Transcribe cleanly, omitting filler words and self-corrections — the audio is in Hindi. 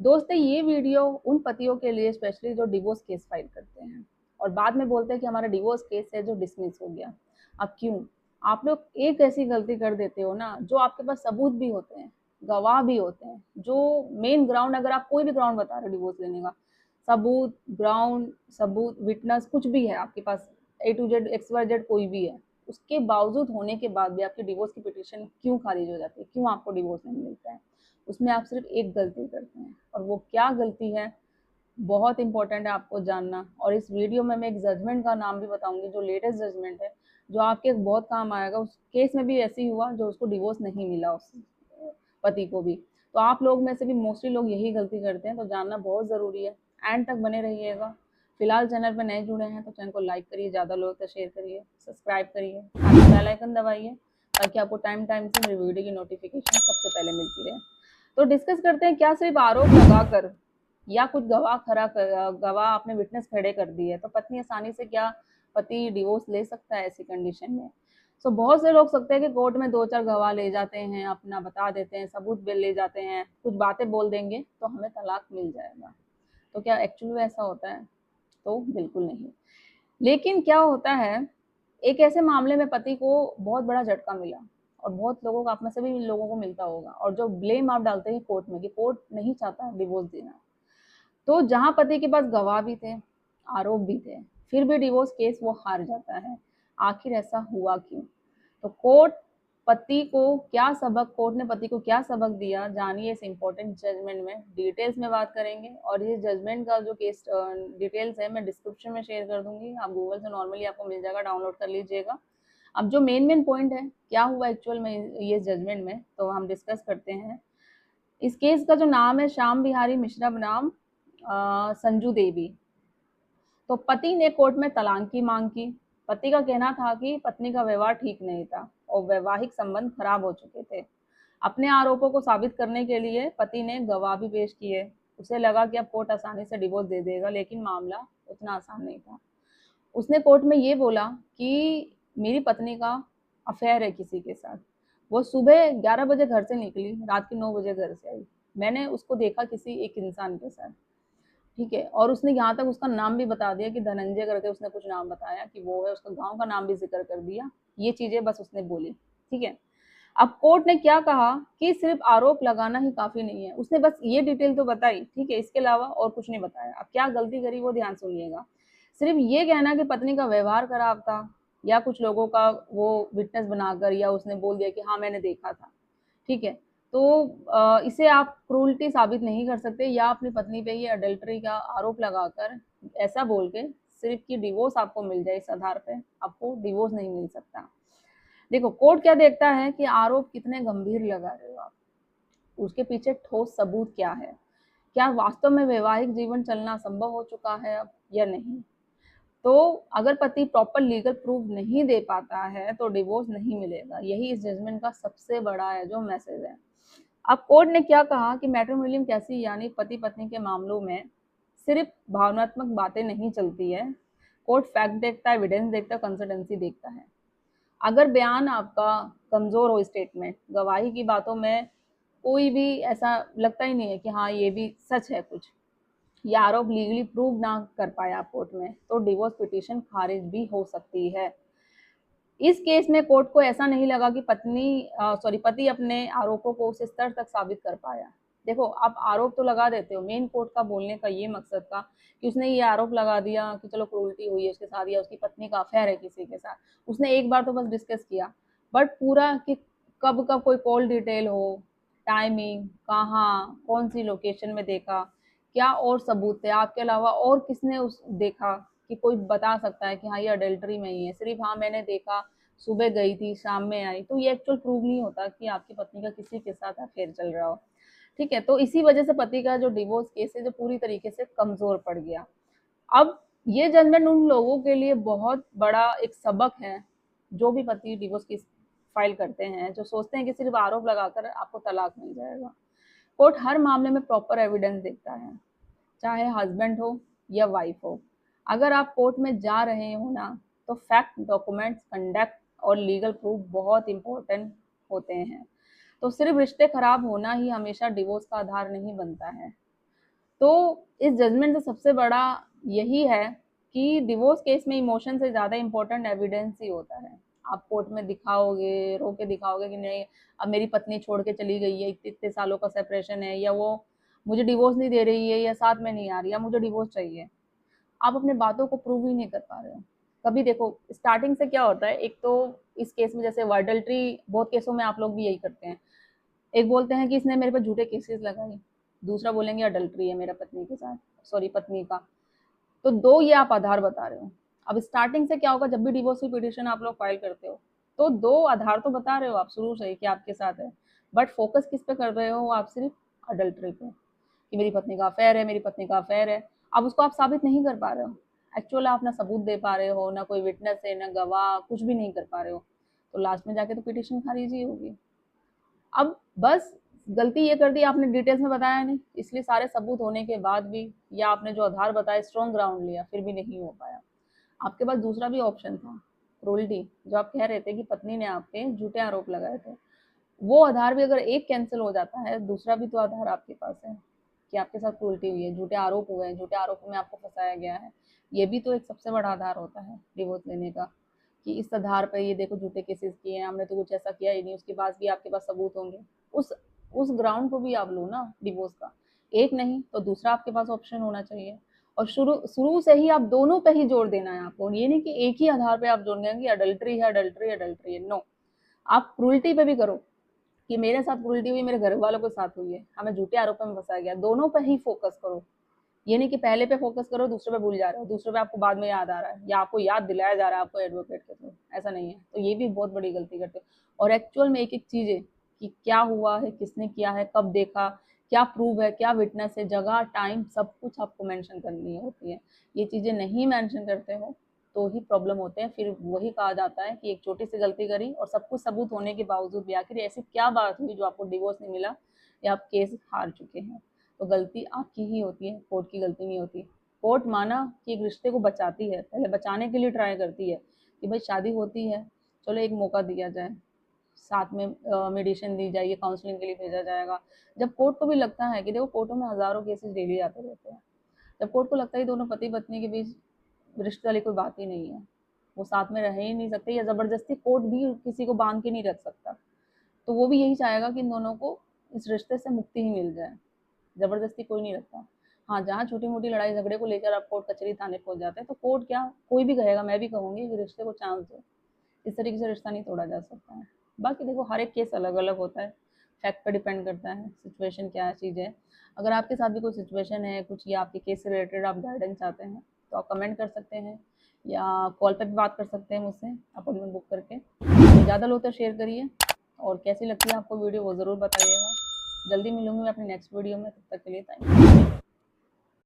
दोस्तों ये वीडियो उन पतियों के लिए स्पेशली जो डिवोर्स केस फाइल करते हैं और बाद में बोलते हैं कि हमारा डिवोर्स केस है जो डिसमिस हो गया। अब क्यों? आप लोग एक ऐसी गलती कर देते हो ना, जो आपके पास सबूत भी होते हैं, गवाह भी होते हैं, जो मेन ग्राउंड, अगर आप कोई भी ग्राउंड बता रहे हो डिवोर्स लेने का, सबूत, ग्राउंड, सबूत, विटनेस, कुछ भी है आपके पास, A to Z XYZ कोई भी है, उसके बावजूद होने के बाद भी आपकी डिवोर्स की पिटीशन क्यों खारिज हो जाती है? क्यों आपको डिवोर्स नहीं मिलता है? उसमें आप सिर्फ एक गलती करते हैं, और वो क्या गलती है, बहुत इंपॉर्टेंट है आपको जानना। और इस वीडियो में मैं एक जजमेंट का नाम भी बताऊंगी, जो लेटेस्ट जजमेंट है, जो आपके बहुत काम आएगा। उस केस में भी ऐसे ही हुआ, जो उसको डिवोर्स नहीं मिला, उस पति को भी। तो आप लोग में से भी मोस्टली लोग यही गलती करते हैं, तो जानना बहुत ज़रूरी है। एंड तक बने रहिएगा। फिलहाल चैनल पर नए जुड़े हैं तो चैनल को लाइक करिए, ज़्यादा लोगों तक शेयर करिए, सब्सक्राइब करिए, बेल आइकन दबाइए, ताकि आपको टाइम टाइम से मेरी वीडियो की नोटिफिकेशन सबसे पहले मिलती रहे। तो डिस्कस करते हैं, क्या सिर्फ आरोप लगाकर या कुछ गवाह आपने विटनेस खड़े कर दिए तो पत्नी आसानी से क्या पति डिवोर्स ले सकता है ऐसी कंडीशन में? सो बहुत से लोग सकते हैं कि कोर्ट में 2-4 गवाह ले जाते हैं, अपना बता देते हैं, सबूत भी ले जाते हैं, कुछ बातें बोल देंगे तो हमें तलाक मिल जाएगा। तो क्या एक्चुअली में ऐसा होता है? तो बिल्कुल नहीं। लेकिन क्या होता है, एक ऐसे मामले में पति को बहुत बड़ा झटका मिला, और बहुत लोगों को, आप में से भी लोगों को मिलता होगा, और जो ब्लेम आप डालते हैं कोर्ट में कि कोर्ट नहीं चाहता डिवोर्स देना, तो जहां पति के पास गवाह भी थे, आरोप भी थे, फिर भी डिवोर्स केस वो हार जाता है। आखिर ऐसा हुआ क्यों? तो कोर्ट ने पति को क्या सबक दिया, जानिए इस इम्पोर्टेंट जजमेंट में। डिटेल्स में बात करेंगे, और ये जजमेंट का जो केस डिटेल्स है मैं डिस्क्रिप्शन में शेयर कर दूंगी, आप गूगल से नॉर्मली आपको मिल जाएगा, डाउनलोड कर लीजिएगा। अब जो मेन पॉइंट है, क्या हुआ एक्चुअल में ये जजमेंट में, तो हम डिस्कस करते हैं। इस केस का जो नाम है, श्याम बिहारी मिश्रा बनाम संजू देवी। तो पति ने कोर्ट में तलाक की मांग की। पति का कहना था कि पत्नी का व्यवहार ठीक नहीं था और वैवाहिक संबंध खराब हो चुके थे। अपने आरोपों को साबित करने के लिए पति ने गवाह भी पेश किए। उसे लगा कि अब कोर्ट आसानी से डिवोर्स दे देगा, लेकिन मामला उतना आसान नहीं था। उसने कोर्ट में ये बोला कि मेरी पत्नी का अफेयर है किसी के साथ। वो सुबह 11 बजे घर से निकली, रात के 9 बजे घर से आई। मैंने उसको देखा किसी एक इंसान के साथ, ठीक है। और उसने यहाँ तक उसका नाम भी बता दिया कि धनंजय करके, उसने कुछ नाम बताया कि वो है, उसका गांव का नाम भी जिक्र कर दिया। ये चीजें बस उसने बोली, ठीक है। अब कोर्ट ने क्या कहा कि सिर्फ आरोप लगाना ही काफी नहीं है। उसने बस ये डिटेल तो बताई, ठीक है, इसके अलावा और कुछ नहीं बताया। अब क्या गलती करी वो ध्यान सुनिएगा। सिर्फ ये कहना कि पत्नी का व्यवहार खराब था, या कुछ लोगों का वो विटनेस बनाकर, या उसने बोल दिया कि हाँ मैंने देखा था, ठीक है, तो इसे आप क्रूरटी साबित नहीं कर सकते, या अपनी पत्नी पे ये अडल्ट्री का आरोप लगाकर ऐसा बोल के सिर्फ कि डिवोर्स आपको मिल जाए, इस आधार पे आपको डिवोर्स नहीं मिल सकता। देखो कोर्ट क्या देखता है कि आरोप कितने गंभीर लगा रहे हो आप, उसके पीछे ठोस सबूत क्या है, क्या वास्तव में वैवाहिक जीवन चलना संभव हो चुका है अब या नहीं। तो अगर पति प्रॉपर लीगल प्रूफ नहीं दे पाता है तो डिवोर्स नहीं मिलेगा। यही इस जजमेंट का सबसे बड़ा है जो मैसेज है। अब कोर्ट ने क्या कहा कि मैट्रिमोनियम कैसी, यानी पति पत्नी के मामलों में सिर्फ भावनात्मक बातें नहीं चलती है। कोर्ट फैक्ट देखता है, एविडेंस देखता है, कंसल्टेंसी देखता है। अगर बयान आपका कमजोर हो, स्टेटमेंट, गवाही की बातों में कोई भी ऐसा लगता ही नहीं है कि हाँ ये भी सच है कुछ, या आरोप लीगली प्रूव ना कर पाए आप कोर्ट में, तो डिवोर्स पिटीशन खारिज भी हो सकती है। इस केस में कोर्ट को ऐसा नहीं लगा कि पति अपने आरोपों को उस स्तर तक साबित कर पाया। देखो आप आरोप तो लगा देते हो, मेन कोर्ट का बोलने का ये मकसद था कि उसने ये आरोप लगा दिया कि चलो क्रूरटी हुई है उसके साथ, या उसकी पत्नी का अफेयर है किसी के साथ। उसने एक बार तो बस डिस्कस किया, बट पूरा कि कब कब कोई कॉल डिटेल हो, टाइमिंग, कहाँ, कौन सी लोकेशन में देखा, क्या और सबूत थे, आपके अलावा और किसने उस देखा, कि कोई बता सकता है कि हाँ ये अडल्ट्री में ही है। सिर्फ हाँ मैंने देखा, सुबह गई थी, शाम में आई, तो ये एक्चुअल प्रूव नहीं होता कि आपकी पत्नी का किसी के साथ अफेयर चल रहा हो, ठीक है। तो इसी वजह से पति का जो डिवोर्स केस है, जो पूरी तरीके से कमजोर पड़ गया। अब ये जजमेंट उन लोगों के लिए बहुत बड़ा एक सबक है, जो भी पति डिवोर्स केस फाइल करते हैं, जो सोचते हैं कि सिर्फ आरोप लगाकर आपको तलाक मिल जाएगा। कोर्ट हर मामले में प्रॉपर एविडेंस देखता है, चाहे हस्बैंड हो या वाइफ हो। अगर आप कोर्ट में जा रहे हो ना, तो फैक्ट, डॉक्यूमेंट्स, कंडक्ट और लीगल प्रूफ बहुत इंपॉर्टेंट होते हैं। तो सिर्फ रिश्ते खराब होना ही हमेशा डिवोर्स का आधार नहीं बनता है। तो इस जजमेंट से सबसे बड़ा यही है कि डिवोर्स केस में इमोशन से ज़्यादा इम्पोर्टेंट एविडेंस ही होता है। आप कोर्ट में दिखाओगे, रो के दिखाओगे कि नहीं अब मेरी पत्नी छोड़ के चली गई है, इतने सालों का सेपरेशन है, या वो मुझे डिवोर्स नहीं दे रही है, या साथ में नहीं आ रही, या मुझे डिवोर्स चाहिए। आप अपने बातों को प्रूव ही नहीं कर पा रहे हो। कभी देखो स्टार्टिंग से क्या होता है, एक तो इस केस में जैसे अडल्ट्री, बहुत केसों में आप लोग भी यही करते हैं। एक बोलते हैं कि इसने मेरे पे झूठे केसेस लगाए, दूसरा बोलेंगे अडल्ट्री है मेरा पत्नी के साथ, सॉरी पत्नी का। तो दो ये आप आधार बता रहे हो। अब स्टार्टिंग से क्या होगा, जब भी डिवोर्स की पिटिशन आप लोग फाइल करते हो तो दो आधार तो बता रहे हो आप शुरू से ही कि आपके साथ है, बट फोकस किस पे कर रहे हो आप, सिर्फ अडल्ट्री पे, कि मेरी पत्नी का अफेयर है, मेरी पत्नी का अफेयर है। अब उसको आप साबित नहीं कर पा रहे हो। एक्चुअल आप ना सबूत दे पा रहे हो, ना कोई विटनेस है, ना गवाह, कुछ भी नहीं कर पा रहे हो। तो लास्ट में जाके तो पिटिशन खारिज ही होगी। अब बस गलती ये कर दी आपने डिटेल्स में बताया नहीं, इसलिए सारे सबूत होने के बाद भी, या आपने जो आधार बताया स्ट्रॉन्ग ग्राउंड लिया, फिर भी नहीं हो पाया। आपके पास दूसरा भी ऑप्शन था, क्रूरल्टी, जो आप कह रहे थे कि पत्नी ने आप पे झूठे आरोप लगाए थे। वो आधार भी अगर एक कैंसिल हो जाता है, दूसरा भी तो आधार आपके पास है कि आपके साथ क्रूरल्टी हुई है, झूठे आरोप हुए हैं, झूठे आरोपों में आपको फंसाया गया है। ये भी तो एक सबसे बड़ा आधार होता है डिवोर्स लेने का, कि इस आधार पर ये देखो झूठे केसेस किए हैं, हमने तो कुछ ऐसा किया ही नहीं, उसके बाद भी आपके पास सबूत होंगे। उस उस ग्राउंड को भी आप लो ना डिवोर्स का, एक नहीं तो दूसरा आपके पास ऑप्शन होना चाहिए। और शुरू शुरू से ही आप दोनों पे ही जोर देना है आपको, ये नहीं कि एक ही आधार पे आप जोड़ देंगे कि अडल्ट्री है, अडल्ट्री, अडल्ट्री है। नो, आप क्रूरल्टी पे भी करो कि मेरे साथ क्रूरल्टी हुई, मेरे घर वालों के साथ हुई है, हमें झूठे आरोपों में फंसाया गया, दोनों पे ही फोकस करो। ये नहीं कि पहले पे फोकस करो, दूसरे पे भूल जा रहे हो, दूसरे पे आपको बाद में याद आ रहा है, या आपको याद दिलाया जा रहा है आपको एडवोकेट के थ्रू, ऐसा नहीं है। तो ये भी बहुत बड़ी गलती करते हो। और एक्चुअल में एक एक चीजें कि क्या हुआ है, किसने किया है, कब देखा, क्या प्रूव है, क्या विटनेस है, जगह, टाइम, सब कुछ आपको मेंशन करनी होती है। ये चीजें नहीं मेंशन करते हो तो ही प्रॉब्लम होते हैं। फिर वही कहा जाता है कि एक छोटी सी गलती करी और सब कुछ सबूत होने के बावजूद भी आखिर ऐसी क्या बात हुई जो आपको डिवोर्स नहीं मिला, या आप केस हार चुके हैं। तो गलती आपकी ही होती है, कोर्ट की गलती नहीं होती। कोर्ट माना कि एक रिश्ते को बचाती है, पहले बचाने के लिए ट्राई करती है कि भाई शादी होती है, चलो एक मौका दिया जाए, साथ में मेडिसिन दी जाएगी, काउंसलिंग के लिए भेजा जाएगा। जब कोर्ट को भी लगता है कि देखो कोर्टों में हज़ारों केसेस डेली आते रहते हैं, जब कोर्ट को लगता है दोनों पति पत्नी के बीच रिश्ते वाली कोई बात ही नहीं है, वो साथ में रह ही नहीं सकते, या ज़बरदस्ती कोर्ट भी किसी को बांध के नहीं रख सकता, तो वो भी यही चाहेगा कि इन दोनों को इस रिश्ते से मुक्ति ही मिल जाए। ज़बरदस्ती कोई नहीं रखता। हाँ, जहाँ छोटी-मोटी लड़ाई झगड़े को लेकर आप कोर्ट कचहरी थाने पहुँच जाते हैं, तो कोर्ट क्या, कोई भी कहेगा, मैं भी कहूँगी कि रिश्ते को चांस दो। इस तरीके से रिश्ता नहीं तोड़ा जा सकता है। बाकी देखो हर एक केस अलग-अलग होता है, फैक्ट पे डिपेंड करता है, सिचुएशन क्या चीज़ है। अगर आपके साथ भी कोई सिचुएशन है कुछ, या आपके केस से रिलेटेड आप गाइडेंस चाहते हैं, तो आप कमेंट कर सकते हैं, या कॉल पे भी बात कर सकते हैं मुझसे अपॉइंटमेंट बुक करके। ज़्यादा लोग तो शेयर करिए, और कैसी लगती है आपको वीडियो वो ज़रूर बताइएगा। जल्दी मिलूँगी मैं अपनी नेक्स्ट वीडियो में, तब तक के लिए थैंक यू।